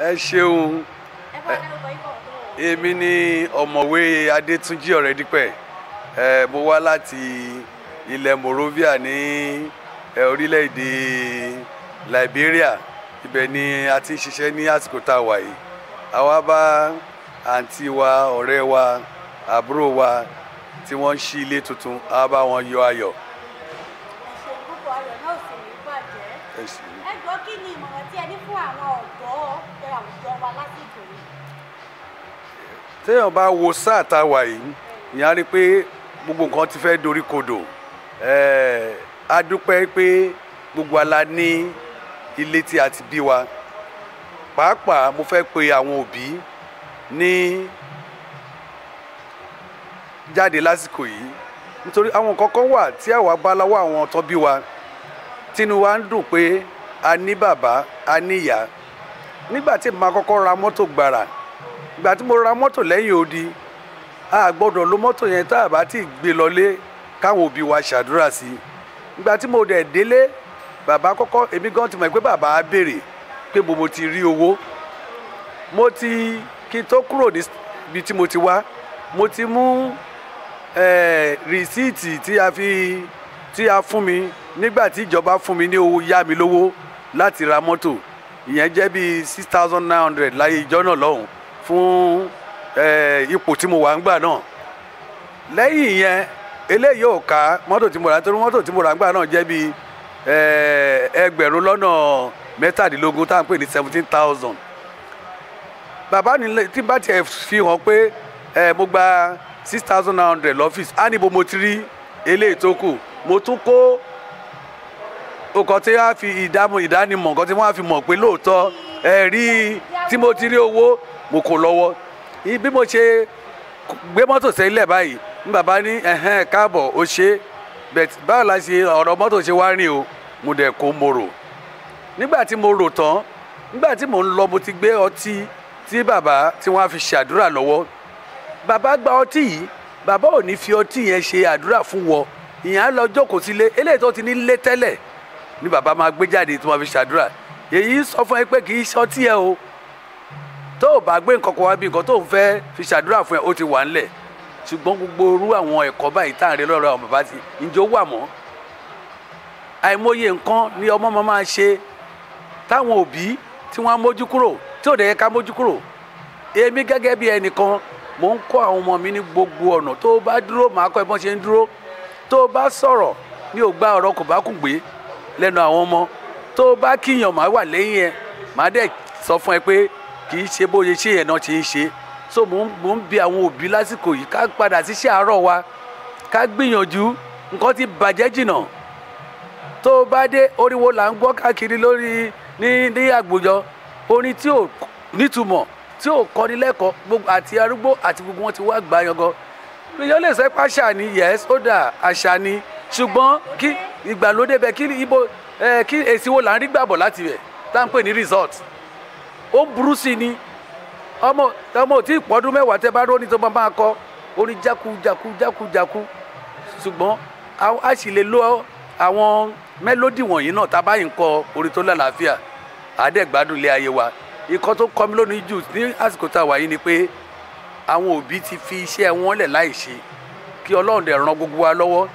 Ẹ ṣeun. Èmi ni ọ̀mọ̀wé Adétúnjí Ọ̀rẹ́dípẹ̀. Mo wá láti ilẹ̀ Monrovia ní orílẹ̀-èdè Liberia. Ibẹ̀ ni a ti ń ṣiṣẹ́ ní àsìkò tá a wà yìí. A wá bá àǹtí wa, ọ̀rẹ́ wa, àbúrò wa tí wọ́n ń ṣí ilé tuntun, a wá bá wọn yọ ayọ̀. Ẹ̀ṣẹ̀ púpọ̀ ayọ̀ náà sì ní bàjẹ́. Ẹ gbọ́ kí ni ìmọ̀ràn tí ẹ ní fún àwọn ọ̀dọ́ àwùjọ wa lásìkò yìí? Téèyàn bá wo sáà tá a wà yìí, ìyẹn á rí pé gbogbo nǹkan ti fẹ́ dorí kodò. A dúpẹ́ pé gbogbo wa la ní ilé tí a ti bí wa. Pàápàá mo fẹ́ pe àwọn òbí ní jáde lásìkò yìí nítorí àwọn nǹkan kan wà tí àwa bá lọ́wọ́ àwọn tó bí wa tínú wa ń dùn pé a ní bàbá a ní ìyá. Nígbà tí màá kọ́kọ́ ra mọ́tò gbàrà, ìgbà tí mo ra mọ́tò lẹ́yìn odi, a gbọ́dọ̀ lo mọ́tò yẹn tá a bá ti gbé lọlé káwọn òbí wa ṣàdúrà sí i. Ìgbà tí mo dẹ̀ délé, bàbá kọ́kọ́, èmi gan ti mọ̀ pé bàbá á béèrè pé mo ti rí owó. Kí n tó kúrò níbi tí mo ti wá, mo ti mú rìsíìtì tí a fún mi nígbà tí ìjọba fún mi ní owó, yá mi lówó láti ra mọ́tò. Ìyẹn jẹ́ bí 6,900 láyé ìjọ náà lọ́hùn fún ipò tí mo wà ńgbà náà. Lẹ́yìn ìyẹn, eléyìí ò ká mọ́tò tí mo rà, torí mọ́tò tí mo rà ńgbà náà jẹ́ bí ẹgbẹ̀rún lọ́nà mẹ́tàdínlógún tá à ń pè ní 17,000. Bàbá ní tí bá tiẹ̀ fi hàn pé mo gba 6,900 lọ́fíìsì, á níbo mo ti rí eléyìí tó kù. Mo tún kó ọkọ̀ tí wọ́n á fi ìdánimọ̀, nǹkan tí wọ́n á fi mọ̀ pé lóòótọ́ ẹ̀rí tí mo ti rí owó mo kò lọ́wọ́. Bí mo ṣe gbé mọ́tò sílẹ̀ báyìí ní bàbá ní káàbọ̀ ó ṣe bẹ́ẹ̀ báwo la ṣe ọ̀rọ̀ mọ́tò ṣe wá rìn o, mo dẹ̀ kó mo rò. Nígbà tí mo rò tán, nígbà tí mò ń lọ, mo ti gbé ọtí tí bàbá tí wọ́n á fi ṣàdúrà lọ́wọ́. Bàbá gba ọtí yìí, bàbá ò ní fi ọtí yẹn ṣe àdúrà fún wọ. Ìyẹn á lọ jókòó sílé, eléyìí tó ti ní lé tẹ́lẹ̀ ni bàbá máa gbé jáde tí wọ́n fi ṣàdúrà. Èyí sọ fún ẹ pé kì í ṣọtí ẹ o. Tó o bá gbé nǹkan kan wá bí nǹkan tó ń fẹ́ fi ṣàdúrà fún ẹ, ó ti wà ńlẹ̀. Ṣùgbọ́n gbogbo irú àwọn ẹ̀kọ́ báyìí tá à ń rí lọ́rọ̀ àwọn bàbá ti ǹjẹ́ ó wà mọ́. Àìmọye nǹkan ni ọmọ máa ṣe táwọn òbí tí wọ́n á mójú kúrò, tí ò dẹ̀ yẹ ká mójú kúrò. Èmi gẹ́gẹ́ bí ẹnìkan, mò ń kọ́ àwọn ọmọ mi ní gbogbo ọ̀nà. Tó o bá dúró, màá kọ́ ẹ bọ́n ṣe ń dúró. Tó o bá sọ̀rọ̀, mi ò gba ọ̀rọ̀ kò bá kùn gbé lẹ́nu àwọn ọmọ. Tó o bá kíyàn, màá wà lẹ́yìn ẹ, màá dẹ̀ sọ fún ẹ pé kì í ṣe bóyá ṣé yẹn náà ṣe ń ṣe. So mò ń bi àwọn òbí lásìkò yìí ká padà sí iṣẹ́ àárọ̀ wa, ká gbìyànjú. Nǹkan ti bàjẹ́ jìnnà. Tó o bá dé, oríwo là ń gbọ́ káàkiri lórí ní àgbòjọ, orin tí ò nítumọ̀, tí ò kọ́ni lẹ́kọ̀ọ́, gbogbo àti arúgbó àti gbogbo wọn ti wá gbà yangan. Èèyàn lè sọ pé àṣà ni, yes, ó dà àṣà ni, ṣùgbọ́n kí ìgbàlódé bẹ kí èsì wo là ń rí gbàbọ̀ láti bẹ̀ tá à ń pè ní resort. Ó burú sí ni. Ọmọ tí ìpọ́dún mẹ́wàá tẹ́ bá róní tó máa kọ orin jákujáku. Ṣùgbọ́n a sì lè lo àwọn mélòdì wọ̀nyí náà tá a bá yìí ń kọ orin tó lálàáfíà, àdẹ́gbádùn ilé ayé wa. Ìkan tó kọ́ mi lónìí jù ní àsìkò tá a wà yìí ni pé àwọn òbí ti fi iṣẹ́ wọn lẹ̀ láì ṣe, kí Ọlọ́run dẹ̀ ran gbogbo wa lọ́wọ́.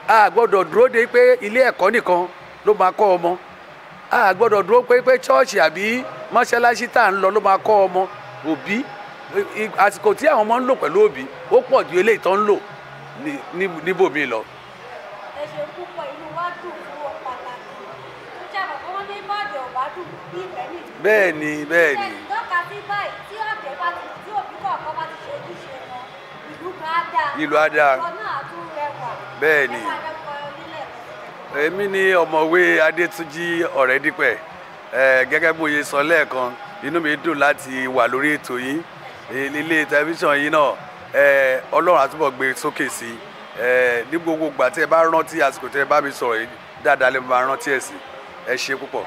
A gbọ́dọ̀ dúró de pé ilé ẹ̀kọ́ nìkan ló máa kọ́ ọmọ. A gbọ́dọ̀ dúró pé ṣọ́ọ̀ṣì àbí mọ́ṣáláṣí tá à ń lọ ló máa kọ́ ọmọ. Òbí, àsìkò tí àwọn ọmọ ń lò pẹ̀lú òbí ó pọ̀ ju eléyìí tó ń lò níbòmíì lọ. Ẹ ṣe púpọ̀, inú wa dùn fún ọ pàtàkì. Ó jẹ́ àbọ̀ wọ́n ní bọ́ọ̀dù ọ̀bá dùn bí ìfẹ́ nìyí. Bẹ́ẹ̀ni. Ṣé ìtọ́ka sí báyìí tí ọ̀dẹ̀ bá ti, tí òbí kọ̀ọ̀kan bá ti ṣe ojúṣe wọn, ìlú á dáa. Ìlú náà á tún rẹwà. Bẹ́ẹ̀ni. Èmi ni ọ̀mọ̀wé Adétúnjí Ọ̀rẹ́dípẹ̀. Gẹ́gẹ́ bó ṣe sọ lẹ́ẹ̀kan, inú mi dùn láti wà lórí ètò yìí. Ilé tẹlifíṣàn yìí náà, Ọlọ́run á túbọ̀ gbé sókè sí i. Ní gbogbo ìgbà tí ẹ bá rántí àsìkò tí ẹ bá mi sọ̀rọ̀ yìí dáadáa lè máa rántí ẹ̀ sí. Ẹ ṣé púpọ̀.